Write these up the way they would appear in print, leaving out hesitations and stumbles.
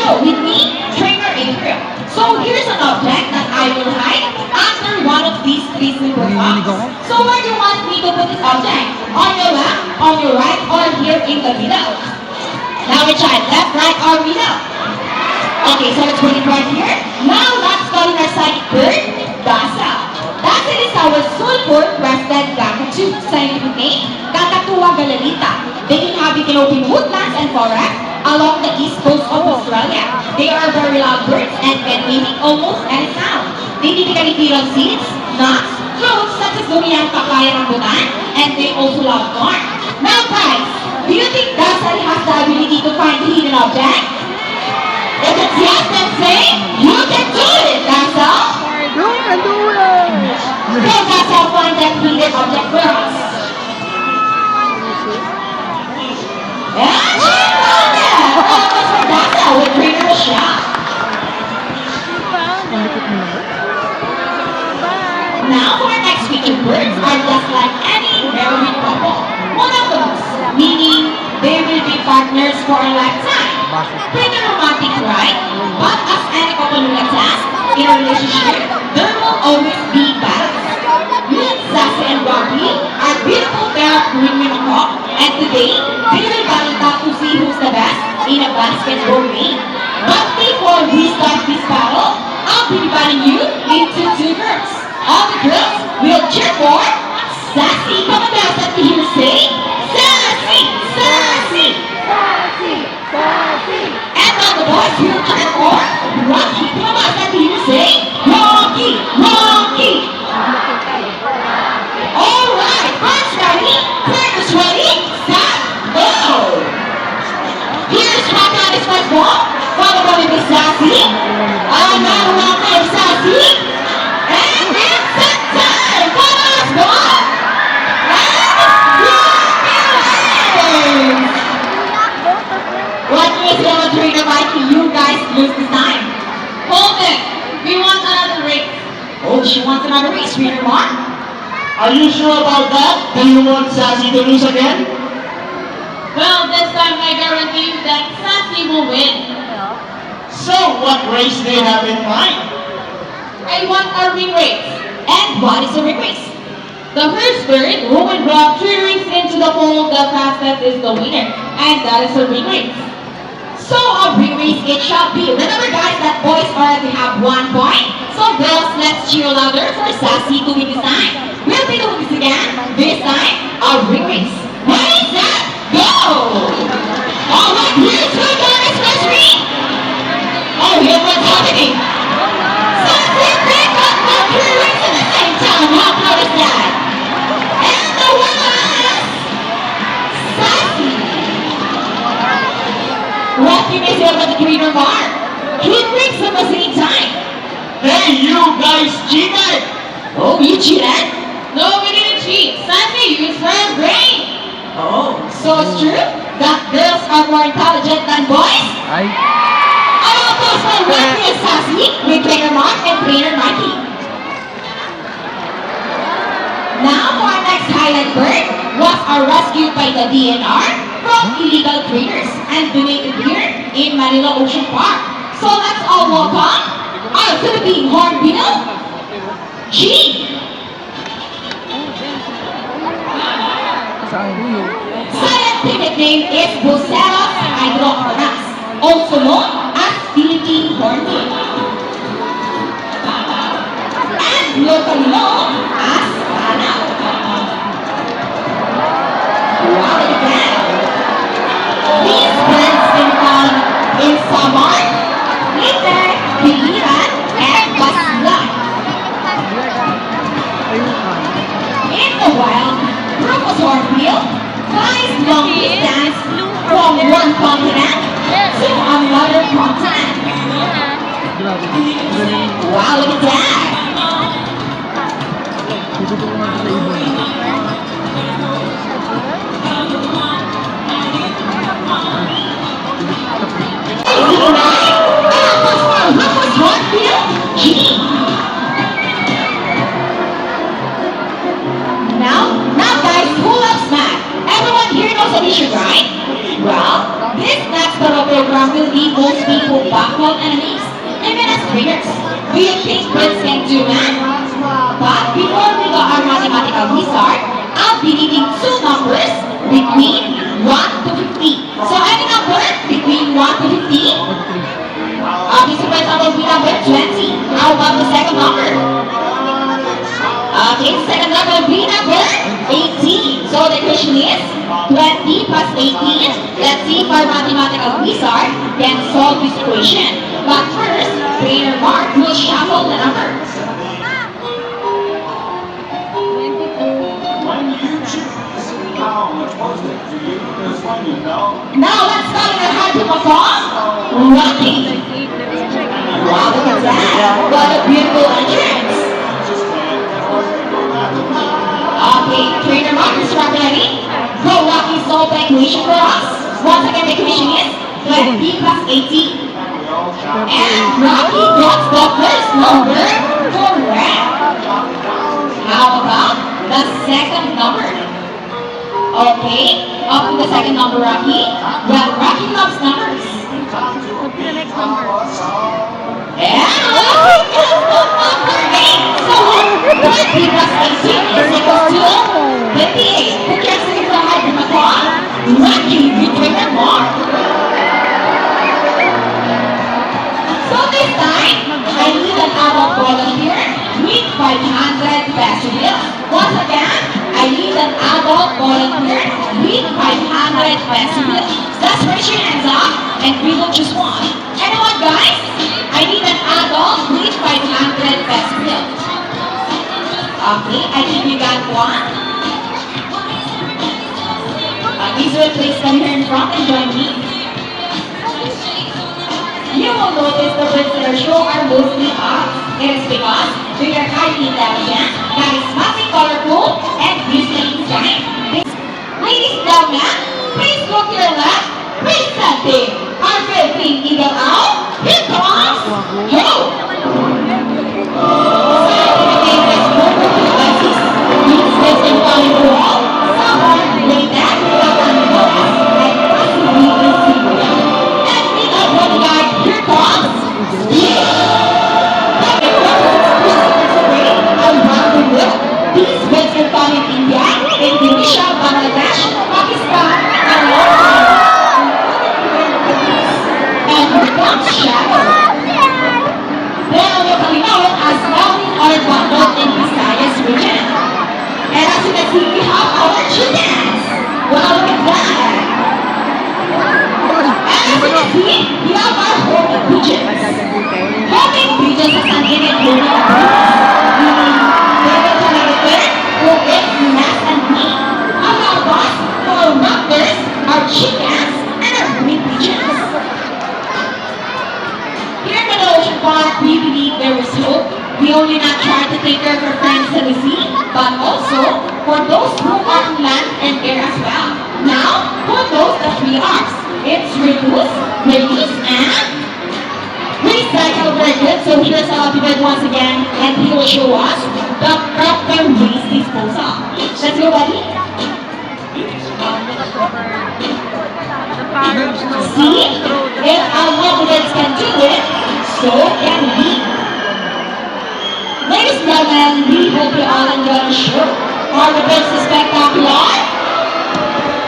show with me, trainer April. So here's an object that I will hide under one of these three simple blocks. So where do you want me to put this object? On your left, on your right, or here in the middle? Now we try left, right, or middle. Okay, so let's put it right here. Now let's call in our psychic bird, Dasa. Dasa is our sulfur-crested cockatoo. Scientific name, Kakatuwa galalita. They inhabit in open woodlands and forests along the east coast of Australia. They are very loud birds and can mimic almost any sound. They typically feed on seeds, nuts, fruits such as durian, papaya, rambutan, and they also love corn. Now guys, do you think Dasa has the ability to find hidden objects? If it's yes, then say, you can do it, Dasa! You can do it! So Dasa find that hidden object for us. And she found it! That was for Dasa with trainer siya. Now for our next featured birds are just like any married couple. Monogamous, meaning they will be partners for a lifetime. Pretty romantic, right? But as any couple will attest, in a relationship, there will always be battles. Meet Sassy and Grabe are beautiful pair of green unicorn, and today, they will battle out to see who's the best in a basketball game. But before we start this battle, I'll be dividing you into two groups. All the girls will cheer for Sassy. Come on, guys, let me hear you say, Sassy! Sassy! Sassy! Sassy! And all the boys will cheer for Rocky. Come on, let me hear you say, Rocky! Rocky! Alright, first ready, players ready, set, go! Here's Chika on his first ball, followed by Miss Sassy. Another one for Sassy. And it's set time for this ball! And what is your trainer Mikey? You guys lose this time. Hold it. We want another race. Oh, she wants another race, trainer Mark. Are you sure about that? Do you want Sassy to lose again? Well, this time I guarantee you that Sassy will win. So, what race do you have in mind? I want a ring race. And what is a ring race? The first bird who will drop 3 rings into the pool the fastest is the winner. And that is a ring race. So a ring race it shall be. Remember guys that boys already have 1 point. So girls, let's cheer louder for Sassy to win this time. We'll be doing this again. This time, a ring race. Ready, set, go! Alright, here's who got his first ring. Oh, here's what's happening. Sassy picked up all 3 rings at the same time. How proud is that? And the winner is Sassy. What can you say about the trainer Mark? He rings at the same time. Hey, you guys cheated! Oh, you cheated? No, we didn't cheat. Sassy used her brain. Oh, so it's true that girls are more intelligent than boys? Ay. I will post my Wendy and Sassy with trainer Mark and trainer Mikey. Now for our next highlight bird was rescued by the DNR from illegal traders and donated here in Manila Ocean Park. So let's all welcome our Philippine hornbill, G. Scientific name is Buceros hydrocornas, also known as Philippine hornbill, and locally known as Ganap. Wow, look at that! These birds can found in Samar, Leyte, Biliran, and Basilan. In the wild, Rufus hornbill flies long distance from one continent to another continent. Wow, look at that! Rufus hornbill, G. Now guys, who loves math? Everyone here knows addition, right? Well, this next program will be most people baffle and amazed, even as trainers. Do you think birds can do math? But before we go our mathematical wizard, I'll be giving two numbers between 1 to 50. So any number between 1 to 50. This for example will be number 20. How about the second number? Okay, the second number will be number 18. So the question is 20 plus 18. Let's see if our mathematical wizard can solve this equation. But first, trainer Mark will shuffle the numbers. When you choose how much was it to you, because when you know, Now let's start with how to perform running. Wow, look at that. What a beautiful entrance. just can't go back to Okay, trainer Mark is ready. Go Rocky, solve the equation for us. Once again, the equation is 20 plus 18. And Rocky gets the first number correct. How about the second number? Okay, up to the second number, Rocky. Well, Rocky loves numbers. Yeah, Rocky gets the number 8. So, 20 plus 18 is equal to 28. Who gets it from the clock? Rocky, you take the mark. So this time, I need an adult volunteer with 500 peso bill. Once again, I need an adult volunteer with 500 peso bill. Let's raise your hands up and we will choose one. Anyone guys? I need an adult with 500 peso bill. Okay, I think you got one. Israel, please come here in front and join me. You will notice the birds that are shown are mostly us. It is because they are highly intelligent, charismatic, colorful, and usually kind. Ladies and gentlemen, please look to your left. Presenting our Philippine Eagle Owl. Here comes Joe. Scientific is mobile devices. These days in falling wall, some are latex, some are glass, and possibly insignificant. And with our bodyguard, here comes Steve. These birds are found in India, Indonesia, Bangladesh, Pakistan, and here comes Shadow. They are locally known as Melvin or Bundled in Visayas region. And as you can see, we have our chickens. Wow, look at that. And as you can see, we have our homing pigeons. Homing pigeons is an innate homing ability, meaning they will communicate with its mass and meat. Among us, our raptors, our chickens, and our homing pigeons. Here in the ocean park, we believe there is hope. We only not try to take care of our friends in the sea, but also for those who are on land and air as well. Now, for those the 3 R's. It's reduce, and recycle. Very good. So here's our pivot once again, and he will show us the proper waste disposal. Let's go, buddy. See, if our mothers can do it, so can we. Ladies and gentlemen, we hope you all enjoy the show. Are the birds spectacular?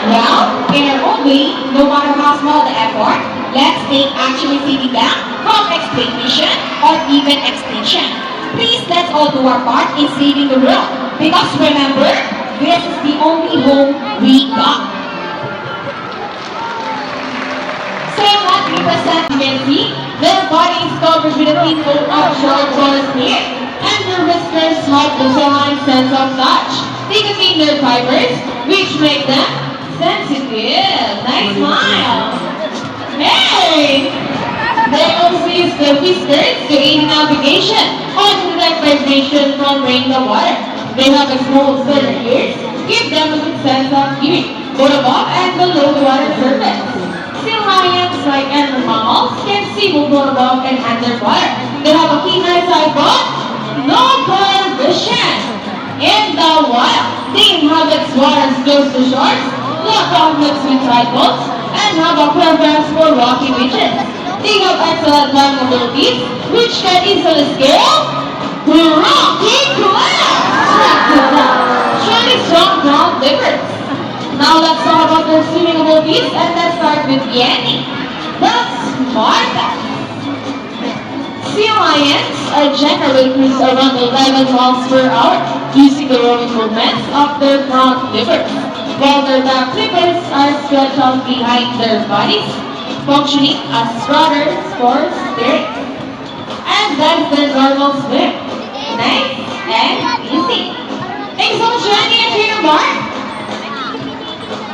Well, in our own way, no matter how small the effort, let's take action in saving them from exploitation or even extinction. Please, let's all do our part in saving the world. Because remember, this is the only home we got. Same what we present, you can see, their body is covered with a thin coat of short forest hair, and their whiskers have the fine sense of touch. They contain nerve fibers, which make them sensitive. Nice smile. Hey! They also use their whiskers to aid in navigation or to detect vibration from rain or water. They have a small set of ears, give them a good sense of hearing, both above and below the water surface. Still lions, like animal mammals, can see both above and underwater. They have a keen eyesight, but no color vision. In the wild, they inhabit waters close to shores, love conflicts with tribals, and have a preference for rocky beaches. They have excellent running abilities, which can easily scale rocking cliffs. Showing strong ground leapers. Now let's talk about their swimming abilities, and let's start with Yanni. That's Martha. Sea lions are generally cruise around 11 miles per hour using the rowing movements of their front flippers, while their back flippers are stretched out behind their bodies, functioning as rudders for steering. And that's their normal swim. Nice and easy. Thanks so much, Randy and Trainer Mark.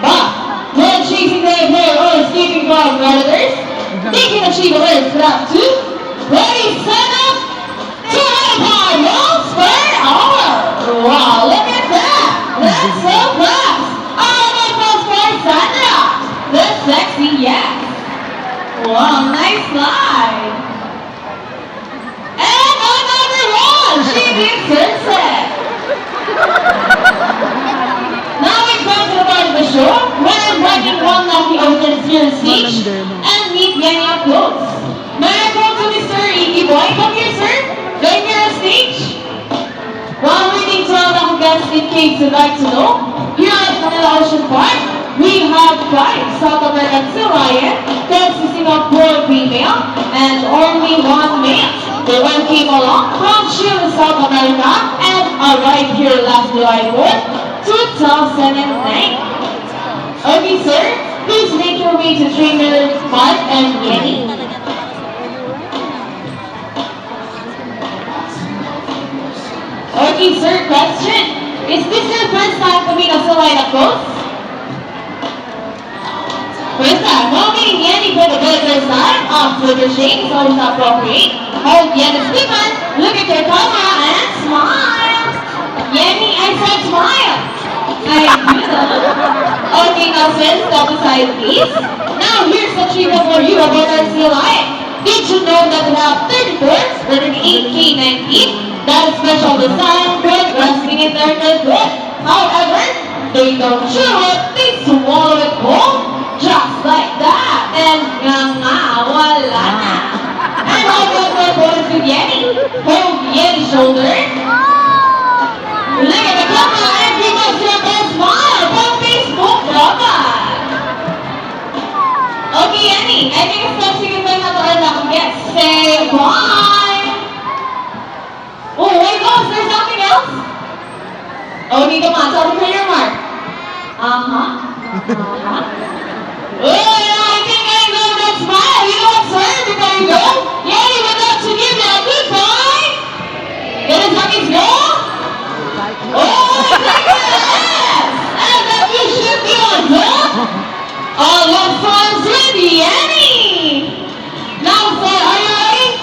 But when chasing their prey or escaping from predators, they can achieve a race without two. Ready, set up, 205 miles per hour. Wow, look at that. That's so fast. How about those for Sandra? That's sexy, yes. Wow, nice slide. And another one. She deserves it. Now we come to the part of the show where I'm bringing one of the audience here on stage and meet Yanni up close. May I go to Mr. Iggy Boy? Come here, sir. Join me on stage. While waiting to our local guests in case you'd like to know, here at Manila Ocean Park, we have 5 South American sea lion consisting of 4 female and only 1 male. The one came along from Chile, South America and arrived here last July 4th, 2009. Okay, sir, please make your way to trainer Mark and Yanni. Okay, sir, question. Is this your first time coming to Salina Coast? First time. Well, meaning Yanni for the very first time. Flip your shake is always appropriate. Hold Yanni's different. Look at your camera and smile. Yanni, I said smile. I do that. Okay, now sir, step aside, please. Now, here's the trivia for you about our sea lion. Did you know that we have 34s, 38 canine teeth? That is special design for grasping in their foot. However, they don't chew it, they swallow it whole, just like that. And wala na. And how about my bonus with Yanni? Hold Yanni's shoulder. Look at the camera and give us your best smile from Facebook Robot. Okay, Yanni, I think it's time to give my natural na guess. Say bye. Oh, wait, oh, is there something else? Oh, dito nga, sa trainer Mark. Oh, yeah, I think I know that smile. You know what, sir? Before you go, Yanni would love to give you a goodbye. Get his buckets go. Oh, I think yes. And that you should be on top. All your fans with Yanni. Now, sir, are you ready?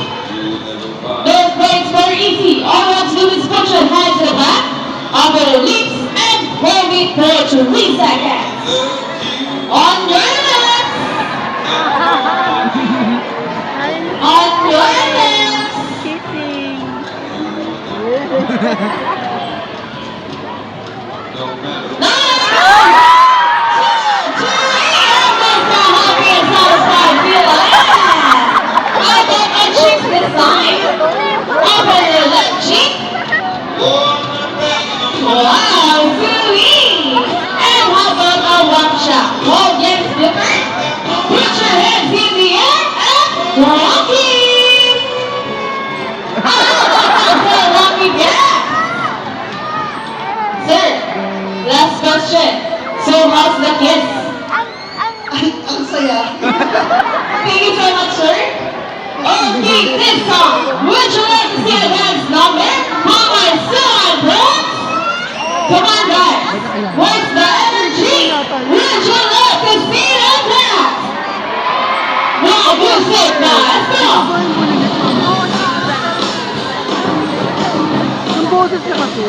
Those breaks very easy. All you have to do is put your hands to the back, over your lips, and hold it for 3 seconds. On your left. On your left. Kidding. Now let's go. 2, 3, and that's the happy and satisfied feel I bet my cheeks this time. Over your left cheek. Wow, sweet. And how about a one shot? Hold your slipper. Put your hands in the air and rock it. Rock it, yeah. Sir, last question. So how's the kiss? Ang saya. Thank you so much, sir. Okay, this song. Would you like to see a dance number? How my son, bro? Come on, guys. Where's the energy? Would you like to see a dance? Wow, music now. Let's go. Yung boses niya kasi.